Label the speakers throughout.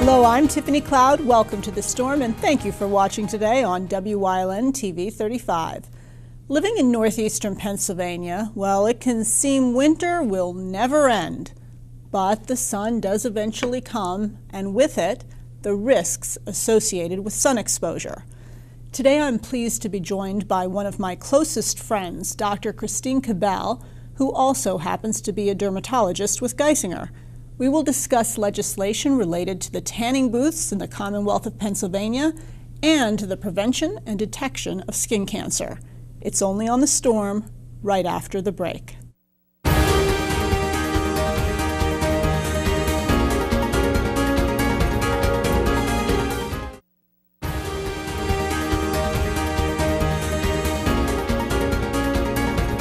Speaker 1: Hello, I'm Tiffany Cloud. Welcome to The Storm, and thank you for watching today on WYLN TV 35. Living in northeastern Pennsylvania, well, it can seem winter will never end. But the sun does eventually come, and with it, the risks associated with sun exposure. Today I'm pleased to be joined by one of my closest friends, Dr. Christine Cabell, who also happens to be a dermatologist with Geisinger. We will discuss legislation related to the tanning booths in the Commonwealth of Pennsylvania and the prevention and detection of skin cancer. It's only on The Storm, right after the break.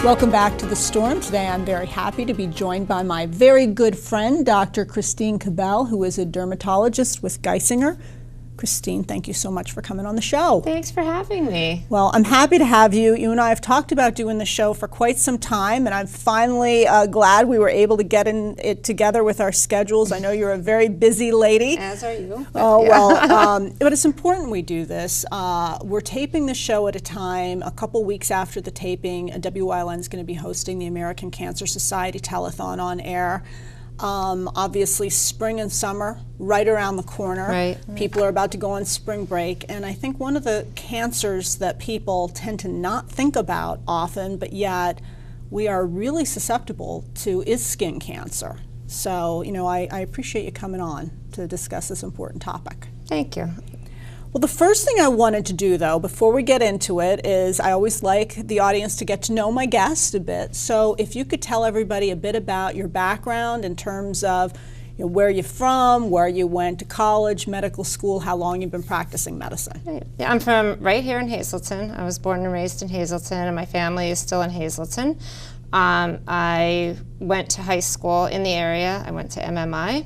Speaker 1: Welcome back to The Storm. Today I'm very happy to be joined by my very good friend, Dr. Christine Cabell, who is a dermatologist with Geisinger. Christine, thank you so much for coming on the show.
Speaker 2: Thanks for having me.
Speaker 1: Well, I'm happy to have you. You and I have talked about doing the show for quite some time, and I'm finally glad we were able to get it together with our schedules. I know you're a very busy lady.
Speaker 2: As are you.
Speaker 1: Oh, well, but it's important we do this. We're taping the show at a time, a couple weeks after the taping, WYLN is going to be hosting the American Cancer Society Telethon on air. Obviously, spring and summer, right around the corner.
Speaker 2: Right.
Speaker 1: People are about to go on spring break, and I think one of the cancers that people tend to not think about often, but yet we are really susceptible to, is skin cancer. So, you know, I appreciate you coming on to discuss this important topic.
Speaker 2: Thank you.
Speaker 1: Well, the first thing I wanted to do, though, before we get into it, is I always like the audience to get to know my guest a bit. So if you could tell everybody a bit about your background in terms of where you're from, where you went to college, medical school, how long you've been practicing medicine.
Speaker 2: Right. Yeah, I'm from right here in Hazleton. I was born and raised in Hazleton, and my family is still in Hazleton. I went to high school in the area. I went to MMI.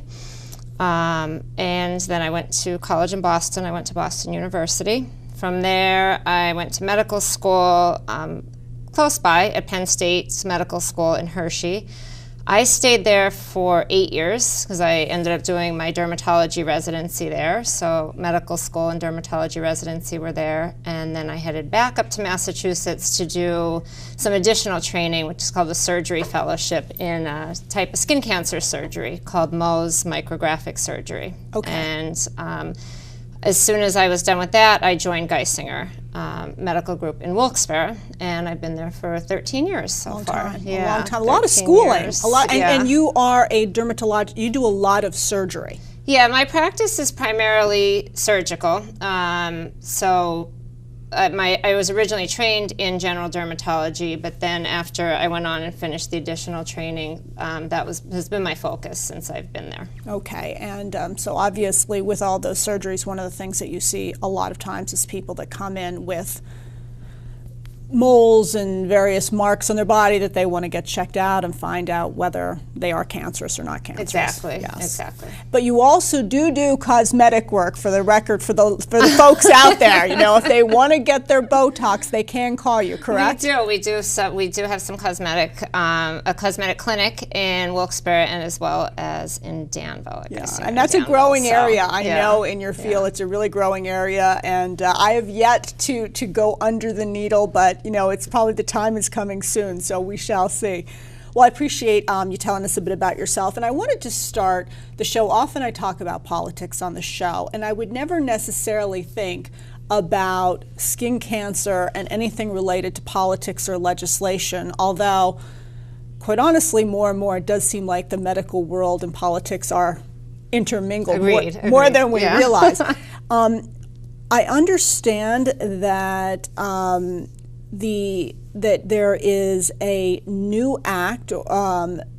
Speaker 2: And then I went to college in Boston. I went to Boston University. From there, I went to medical school close by at Penn State's medical school in Hershey. I stayed there for 8 years because I ended up doing my dermatology residency there. So medical school and dermatology residency were there. And then I headed back up to Massachusetts to do some additional training, which is called the Surgery Fellowship in a type of skin cancer surgery called Mohs micrographic surgery.
Speaker 1: Okay.
Speaker 2: And as soon as I was done with that, I joined Geisinger Medical Group in Wilkes-Barre, and I've been there for 13 years so far.
Speaker 1: Yeah, a long time. A lot of schooling.
Speaker 2: Years.
Speaker 1: A lot, and you are a dermatologist. You do a lot of surgery.
Speaker 2: Yeah, my practice is primarily surgical. I was originally trained in general dermatology, but then after I went on and finished the additional training, has been my focus since I've been there.
Speaker 1: Okay, and so obviously with all those surgeries, one of the things that you see a lot of times is people that come in with moles and various marks on their body that they want to get checked out and find out whether they are cancerous or not cancerous.
Speaker 2: Exactly.
Speaker 1: Yes.
Speaker 2: Exactly.
Speaker 1: But you also do cosmetic work, for the record, for the folks out there. You know, if they want to get their Botox, they can call you. Correct?
Speaker 2: We do have some a cosmetic clinic in Wilkes-Barre and as well as in Danville.
Speaker 1: Yeah, and that's a growing area. I know in your field it's a really growing area, and I have yet to go under the needle, but you know, it's probably the time is coming soon, so we shall see. Well, I appreciate you telling us a bit about yourself, and I wanted to start the show. Often I talk about politics on the show, and I would never necessarily think about skin cancer and anything related to politics or legislation, although, quite honestly, more and more it does seem like the medical world and politics are intermingled more than we realize. I understand that that there is a new act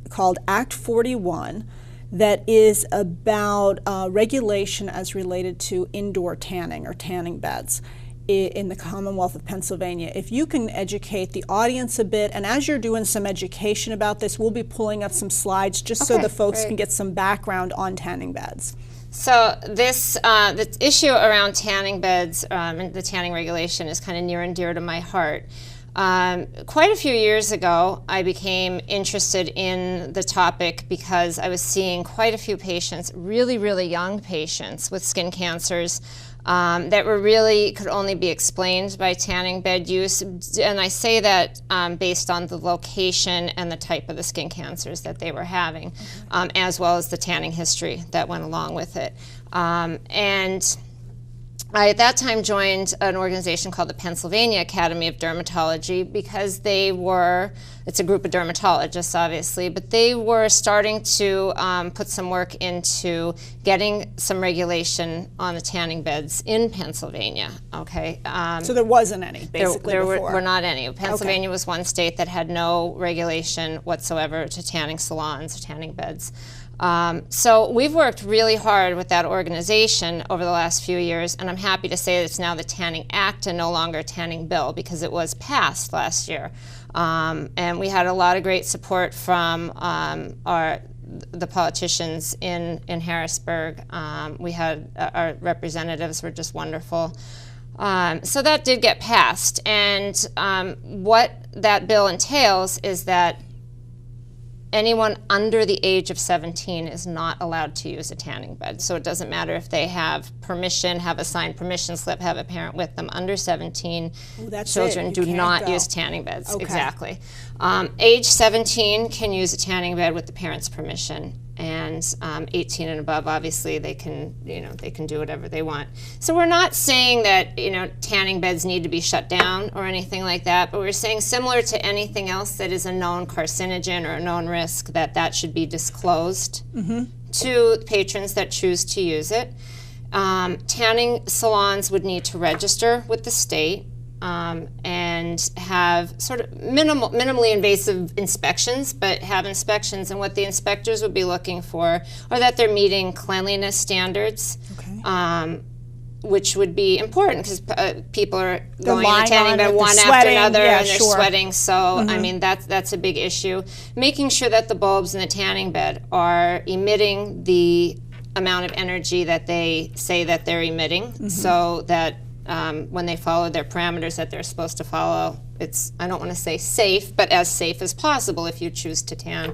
Speaker 1: called Act 41 that is about regulation as related to indoor tanning or tanning beds in the Commonwealth of Pennsylvania. If you can educate the audience a bit, and as you're doing some education about this, we'll be pulling up some slides just so the folks can get some background on tanning beds.
Speaker 2: So the issue around tanning beds and the tanning regulation is kind of near and dear to my heart. Quite a few years ago, I became interested in the topic because I was seeing quite a few patients, really, really young patients with skin cancers that were really could only be explained by tanning bed use. And I say that based on the location and the type of the skin cancers that they were having, as well as the tanning history that went along with it. And I, at that time, joined an organization called the Pennsylvania Academy of Dermatology because they were, it's a group of dermatologists, obviously, but they were starting to put some work into getting some regulation on the tanning beds in Pennsylvania, okay?
Speaker 1: So there wasn't any, basically,
Speaker 2: there
Speaker 1: before.
Speaker 2: were not any. Pennsylvania was one state that had no regulation whatsoever to tanning salons or tanning beds. So we've worked really hard with that organization over the last few years, and I'm happy to say that it's now the Tanning Act and no longer a tanning bill because it was passed last year. And we had a lot of great support from the politicians in Harrisburg. We had our representatives were just wonderful. So that did get passed, and what that bill entails is that anyone under the age of 17 is not allowed to use a tanning bed. So it doesn't matter if they have permission, have a signed permission slip, have a parent with them. Under 17, children do not use tanning beds.
Speaker 1: Okay.
Speaker 2: Exactly. Age 17 can use a tanning bed with the parent's permission. And 18 and above, obviously, they can, they can do whatever they want. So we're not saying that, tanning beds need to be shut down or anything like that, but we're saying similar to anything else that is a known carcinogen or a known risk, that should be disclosed to patrons that choose to use it. Tanning salons would need to register with the state. And have sort of minimally invasive inspections, but have inspections, and what the inspectors would be looking for are that they're meeting cleanliness standards, which would be important because people are going and tanning bed one after another, and they're sweating. So I mean that's a big issue. Making sure that the bulbs in the tanning bed are emitting the amount of energy that they say that they're emitting, so that when they follow their parameters that they're supposed to follow, it's, I don't want to say safe, but as safe as possible if you choose to tan.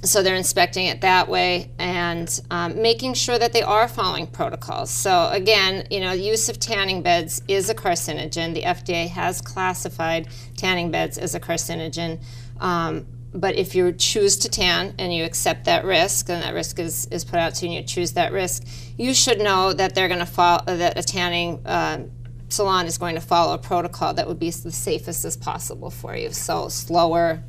Speaker 2: So they're inspecting it that way and making sure that they are following protocols. So again, use of tanning beds is a carcinogen. The FDA has classified tanning beds as a carcinogen. But if you choose to tan and you accept that risk, and that risk is put out to you and you choose that risk, you should know that they're going to follow, that a tanning salon is going to follow a protocol that would be the safest as possible for you. So slower,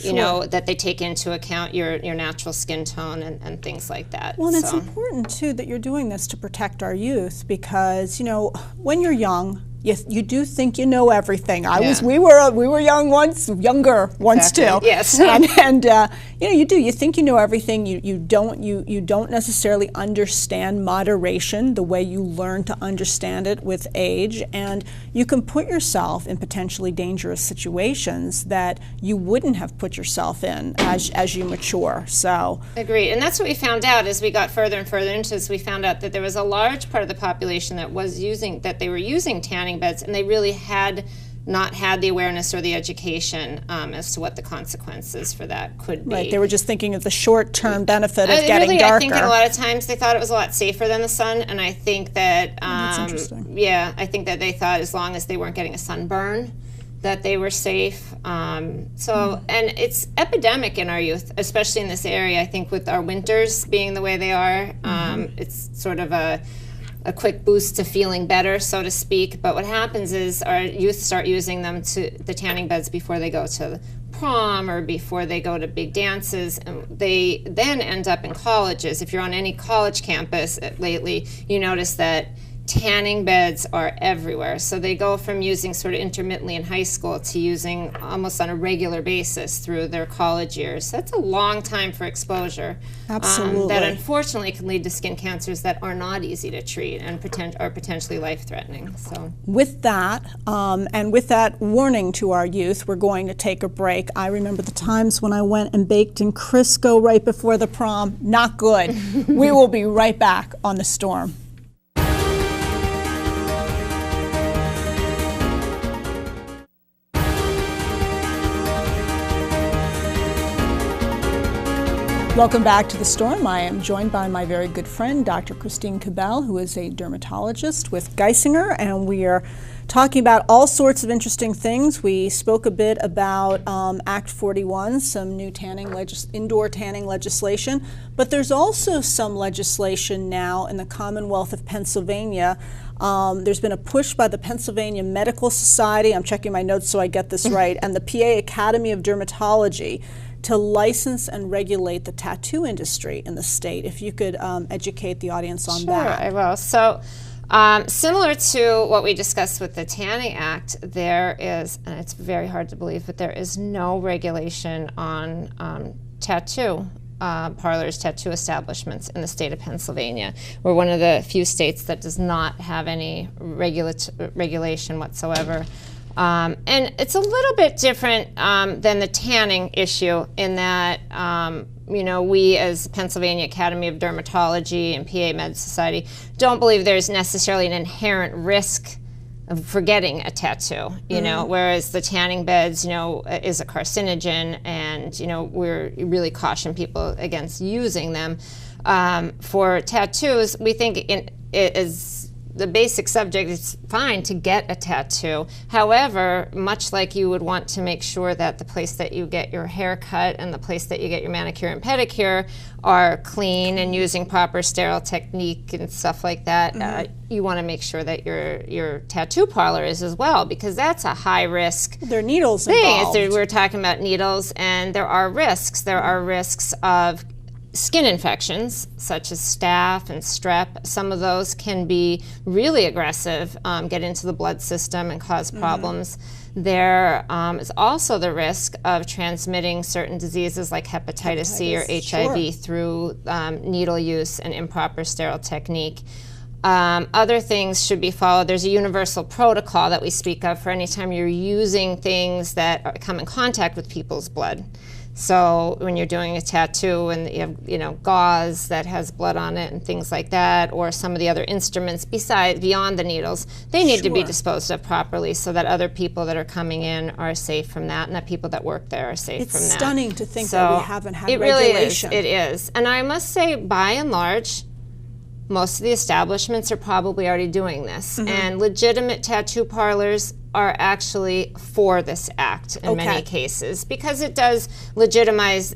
Speaker 2: that they take into account your natural skin tone and things like that.
Speaker 1: Well, and it's important, too, that you're doing this to protect our youth because, when you're young, you do think you know everything. We were young once, younger once too.
Speaker 2: Yes.
Speaker 1: and you do. You think you know everything. You don't necessarily understand moderation the way you learn to understand it with age, and you can put yourself in potentially dangerous situations that you wouldn't have put yourself in as you mature. So
Speaker 2: agreed, and that's what we found out as we got further and further into this. We found out that there was a large part of the population that they were using tanning beds, and they really had not had the awareness or the education as to what the consequences for that could be.
Speaker 1: Right, they were just thinking of the short-term benefit of getting darker.
Speaker 2: I think a lot of times they thought it was a lot safer than the sun, and I think that,
Speaker 1: that's interesting.
Speaker 2: Yeah, I think that they thought as long as they weren't getting a sunburn, that they were safe. And it's epidemic in our youth, especially in this area. I think with our winters being the way they are, it's sort of a quick boost to feeling better, so to speak. But what happens is our youth start using the tanning beds before they go to prom or before they go to big dances, and they then end up in colleges. If you're on any college campus lately, you notice that tanning beds are everywhere. So they go from using sort of intermittently in high school to using almost on a regular basis through their college years. That's a long time for exposure.
Speaker 1: Absolutely.
Speaker 2: That unfortunately can lead to skin cancers that are not easy to treat and are potentially life-threatening. So
Speaker 1: with that, and with that warning to our youth, we're going to take a break. I remember the times when I went and baked in Crisco right before the prom. Not good. We will be right back on The Storm. Welcome back to The Storm. I am joined by my very good friend, Dr. Christine Cabell, who is a dermatologist with Geisinger, and we are talking about all sorts of interesting things. We spoke a bit about Act 41, some new indoor tanning legislation, but there's also some legislation now in the Commonwealth of Pennsylvania. There's been a push by the Pennsylvania Medical Society, I'm checking my notes so I get this right, and the PA Academy of Dermatology to license and regulate the tattoo industry in the state. If you could educate the audience on that.
Speaker 2: Sure, I will. So similar to what we discussed with the Tanning Act, there is, and it's very hard to believe, but there is no regulation on tattoo parlors, tattoo establishments in the state of Pennsylvania. We're one of the few states that does not have any regulation whatsoever. And it's a little bit different than the tanning issue in that, you know, we as Pennsylvania Academy of Dermatology and PA Med Society don't believe there's necessarily an inherent risk for getting a tattoo, you know, whereas the tanning beds, you know, is a carcinogen, and, you know, we're really caution people against using them. For tattoos, we think it is the basic subject, it's fine to get a tattoo. However, much like you would want to make sure that the place that you get your hair cut and the place that you get your manicure and pedicure are clean and using proper sterile technique and stuff like that, you want to make sure that your tattoo parlor is as well, because that's a high risk
Speaker 1: There are needles
Speaker 2: thing.
Speaker 1: involved.
Speaker 2: We're talking about needles, and there are risks. There are risks of skin infections such as staph and strep. Some of those can be really aggressive, get into the blood system and cause problems. There is also the risk of transmitting certain diseases like hepatitis C or HIV through needle use and improper sterile technique. Other things should be followed. There's a universal protocol that we speak of for any time you're using things that come in contact with people's blood. So when you're doing a tattoo and you have, you know, gauze that has blood on it and things like that, or some of the other instruments beyond the needles, they need to be disposed of properly so that other people that are coming in are safe from that, and that people that work there are safe from that.
Speaker 1: It's stunning to think that we haven't had
Speaker 2: regulation.
Speaker 1: It
Speaker 2: really is. And I must say, by and large, most of the establishments are probably already doing this. And legitimate tattoo parlors are actually for this act in many cases, because it does legitimize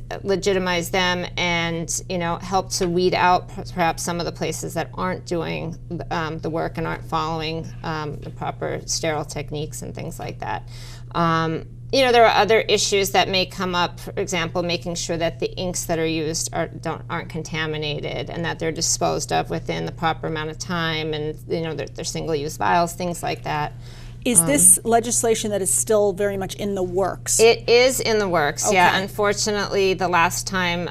Speaker 2: them, and, you know, help to weed out perhaps some of the places that aren't doing the work and aren't following the proper sterile techniques and things like that. You know, there are other issues that may come up, for example, making sure that the inks that are used aren't contaminated, and that they're disposed of within the proper amount of time, and, you know, they're single-use vials, things like that.
Speaker 1: Is this legislation that is still very much in the works?
Speaker 2: It is in the works, yeah. Unfortunately, the last time,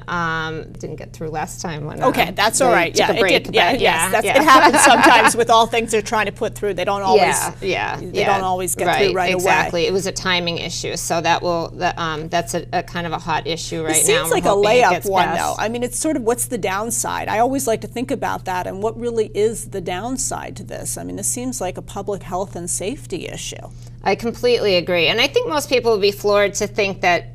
Speaker 2: didn't get through last time. When,
Speaker 1: that's all right.
Speaker 2: Took a break,
Speaker 1: it happens sometimes with all things they're trying to put through. They don't always, they don't always get through right away.
Speaker 2: Exactly. It was a timing issue, so that's a kind of a hot issue right now.
Speaker 1: It seems like a layup one, though. I mean, it's sort of, what's the downside? I always like to think about that, and what really is the downside to this? I mean, this seems like a public health and safety issue.
Speaker 2: I completely agree, and I think most people would be floored to think that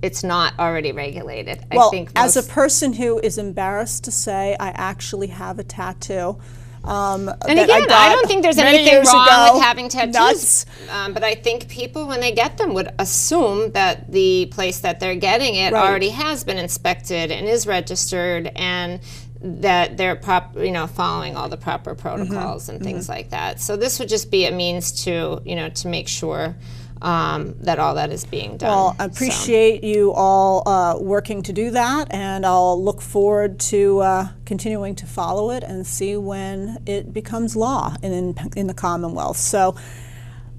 Speaker 2: it's not already regulated.
Speaker 1: Well,
Speaker 2: I think
Speaker 1: as a person who is embarrassed to say I actually have a tattoo,
Speaker 2: and again, I don't think there's anything wrong with having tattoos, but I think people, when they get them, would assume that the place that they're getting it already has been inspected and is registered, and that they're following all the proper protocols and things like that. So this would just be a means to, to make sure that all that is being done.
Speaker 1: Well, I appreciate you all working to do that, and I'll look forward to continuing to follow it and see when it becomes law in the Commonwealth. So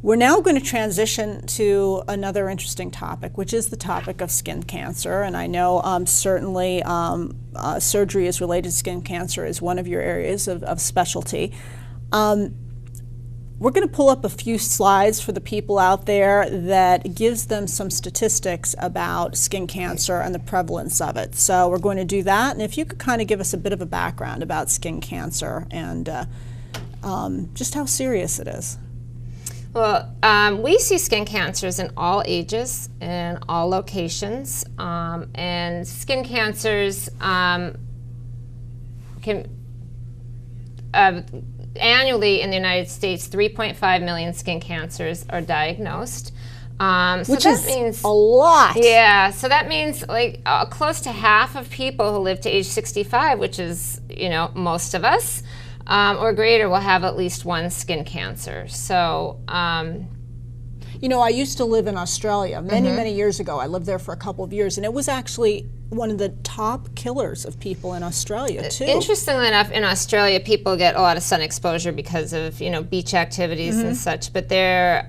Speaker 1: we're now going to transition to another interesting topic, which is the topic of skin cancer. And I know certainly surgery is related to skin cancer is one of your areas of specialty. We're going to pull up a few slides for the people out there that gives them some statistics about skin cancer and the prevalence of it. So we're going to do that. And if you could kind of give us a bit of a background about skin cancer and just how serious it is.
Speaker 2: Well, we see skin cancers in all ages and all locations, and skin cancers can annually in the United States, 3.5 million skin cancers are diagnosed.
Speaker 1: Which is a lot.
Speaker 2: Yeah, so that means like close to half of people who live to age 65, which is, you know, most of us, or greater, will have at least one skin cancer. So,
Speaker 1: you know, I used to live in Australia many years ago. I lived there for a couple of years, and it was actually one of the top killers of people in Australia, too.
Speaker 2: Interestingly enough, in Australia, people get a lot of sun exposure because of, you know, beach activities and such, but there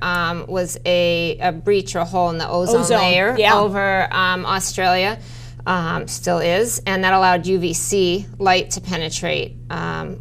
Speaker 2: was a breach or a hole in the ozone layer over Australia, still is, and that allowed UVC light to penetrate,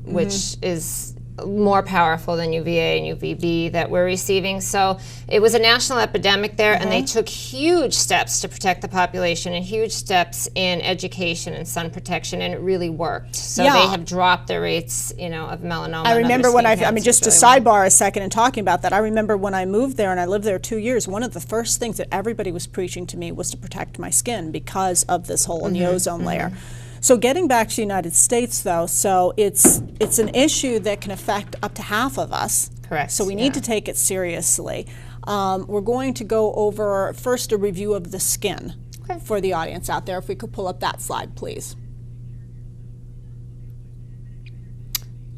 Speaker 2: which is more powerful than UVA and UVB that we're receiving. So it was a national epidemic there, and they took huge steps to protect the population and huge steps in education and sun protection, and it really worked. So they have dropped their rates, you know, of melanoma.
Speaker 1: I remember when I mean, just to sidebar a second and talking about that, I remember when I moved there and I lived there 2 years, one of the first things that everybody was preaching to me was to protect my skin because of this hole in the ozone layer. So getting back to the United States, though, so it's an issue that can affect up to half of us.
Speaker 2: Correct.
Speaker 1: So we need to take it seriously. We're going to go over first a review of the skin for the audience out there. If we could pull up that slide, please.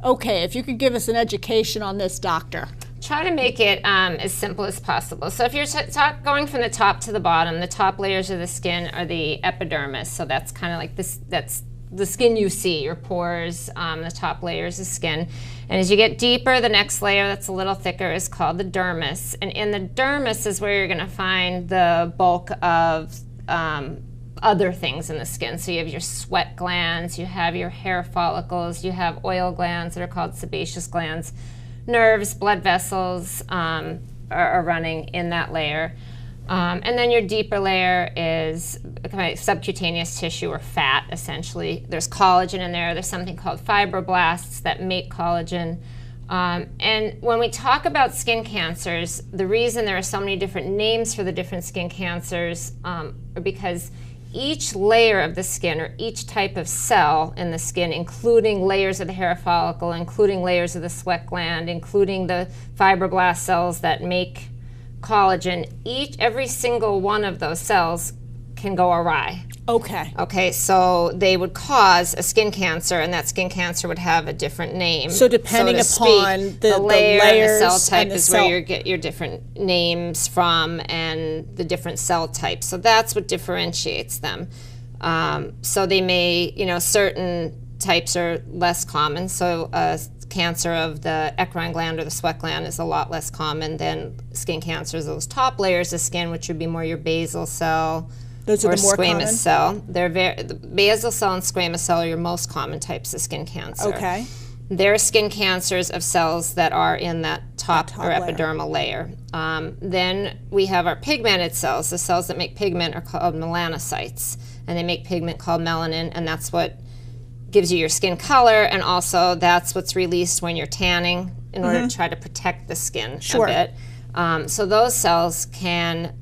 Speaker 1: Okay, if you could give us an education on this, doctor.
Speaker 2: Try to make it as simple as possible. So if you're going from the top to the bottom, the top layers of the skin are the epidermis. So that's kind of like this, that's the skin you see, your pores, the top layers of skin. And as you get deeper, the next layer that's a little thicker is called the dermis. And in the dermis is where you're going to find the bulk of other things in the skin. So you have your sweat glands, you have your hair follicles, you have oil glands that are called sebaceous glands. Nerves, blood vessels are running in that layer. And then your deeper layer is kind of subcutaneous tissue or fat, essentially. There's collagen in there. There's something called fibroblasts that make collagen. And when we talk about skin cancers, the reason there are so many different names for the different skin cancers are because each layer of the skin, or each type of cell in the skin, including layers of the hair follicle, including layers of the sweat gland, including the fibroblast cells that make collagen, every single one of those cells can go awry.
Speaker 1: Okay.
Speaker 2: Okay, so they would cause a skin cancer, and that skin cancer would have a different name.
Speaker 1: So depending upon the
Speaker 2: layer,
Speaker 1: layers,
Speaker 2: the cell type
Speaker 1: and the
Speaker 2: is where you get your different names from, and the different cell types. So that's what differentiates them. So they may, you know, certain types are less common. So cancer of the eccrine gland or the sweat gland is a lot less common than skin cancers. Those top layers of skin, which would be more your basal cell,
Speaker 1: those are
Speaker 2: or
Speaker 1: the more
Speaker 2: squamous
Speaker 1: common?
Speaker 2: cell. The basal cell and squamous cell are your most common types of skin cancer.
Speaker 1: Okay.
Speaker 2: They're skin cancers of cells that are in that top or epidermal layer. Then we have our pigmented cells. The cells that make pigment are called melanocytes, and they make pigment called melanin, and that's what gives you your skin color, and also that's what's released when you're tanning in order to try to protect the skin a bit. So those cells can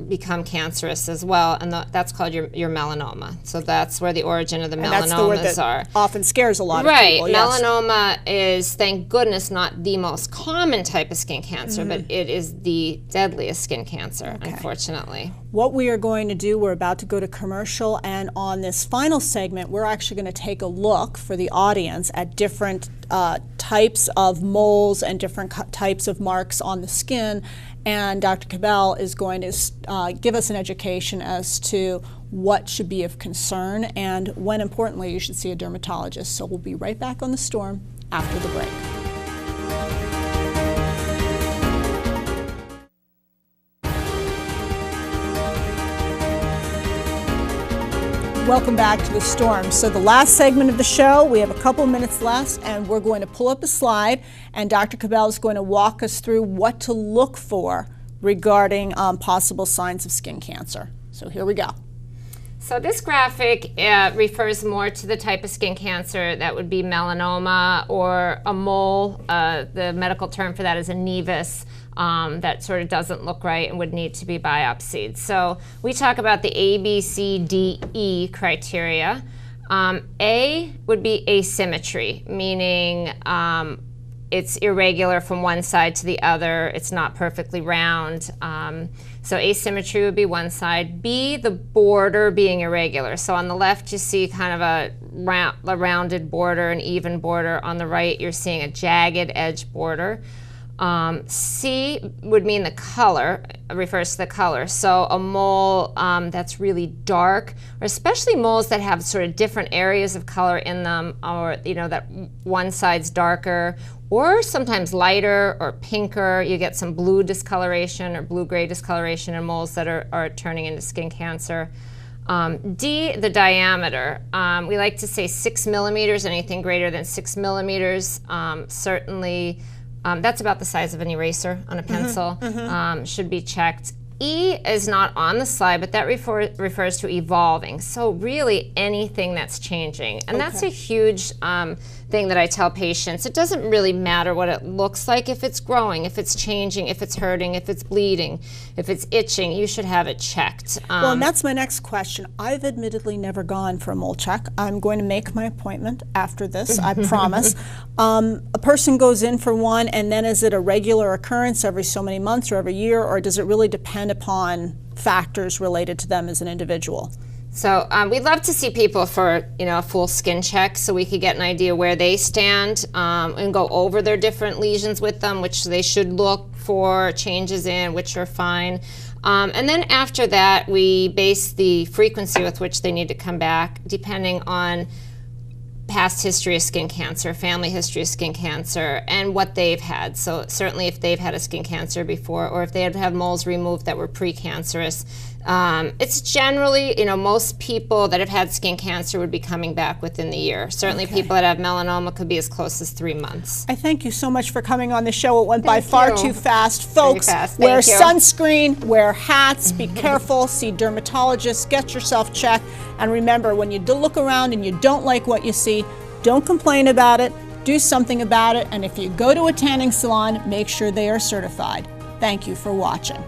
Speaker 2: become cancerous as well, and that's called your melanoma. So that's where the origin of the melanomas
Speaker 1: that's the word that
Speaker 2: are.
Speaker 1: Often scares a lot of people. Yes.
Speaker 2: Melanoma is, thank goodness, not the most common type of skin cancer, but it is the deadliest skin cancer, unfortunately.
Speaker 1: What we are going to do, we're about to go to commercial, and on this final segment, we're actually going to take a look for the audience at different types of moles and different types of marks on the skin. And Dr. Cabell is going to give us an education as to what should be of concern and when, importantly, you should see a dermatologist. So we'll be right back on The Storm after the break. Welcome back to The Storm. So the last segment of the show, we have a couple minutes left, and we're going to pull up a slide, and Dr. Cabell is going to walk us through what to look for regarding possible signs of skin cancer. So here we go.
Speaker 2: So this graphic refers more to the type of skin cancer that would be melanoma or a mole. The medical term for that is a nevus. that sort of doesn't look right and would need to be biopsied. So we talk about the A, B, C, D, E criteria. A would be asymmetry, meaning it's irregular from one side to the other. It's not perfectly round. So asymmetry would be one side. B, the border being irregular. So on the left, you see kind of a rounded border, an even border. On the right, you're seeing a jagged edge border. C would mean the color, refers to the color. So a mole that's really dark, or especially moles that have sort of different areas of color in them, or that one side's darker, or sometimes lighter or pinker. You get some blue discoloration or blue-gray discoloration in moles that are turning into skin cancer. D, the diameter. We like to say 6 millimeters. Anything greater than 6 millimeters, certainly. That's about the size of an eraser on a pencil, should be checked. E is not on the slide, but that refers to evolving. So really anything that's changing. And that's a huge thing that I tell patients. It doesn't really matter what it looks like. If it's growing, if it's changing, if it's hurting, if it's bleeding, if it's itching, you should have it checked.
Speaker 1: Well, and that's my next question. I've admittedly never gone for a mole check. I'm going to make my appointment after this, I promise. A person goes in for one, and then is it a regular occurrence every so many months or every year, or does it really depend upon factors related to them as an individual?
Speaker 2: So we'd love to see people for a full skin check, so we could get an idea where they stand and go over their different lesions with them, which they should look for changes in, which are fine. And then after that, we base the frequency with which they need to come back depending on past history of skin cancer, family history of skin cancer, and what they've had. So certainly if they've had a skin cancer before, or if they had moles removed that were precancerous. It's generally, most people that have had skin cancer would be coming back within the year. Certainly people that have melanoma could be as close as 3 months.
Speaker 1: I thank you so much for coming on the show. It went by far too fast. Folks,
Speaker 2: fast.
Speaker 1: wear sunscreen, wear hats, be careful, see dermatologists, get yourself checked. And remember, when you look around and you don't like what you see, don't complain about it, do something about it. And if you go to a tanning salon, make sure they are certified. Thank you for watching.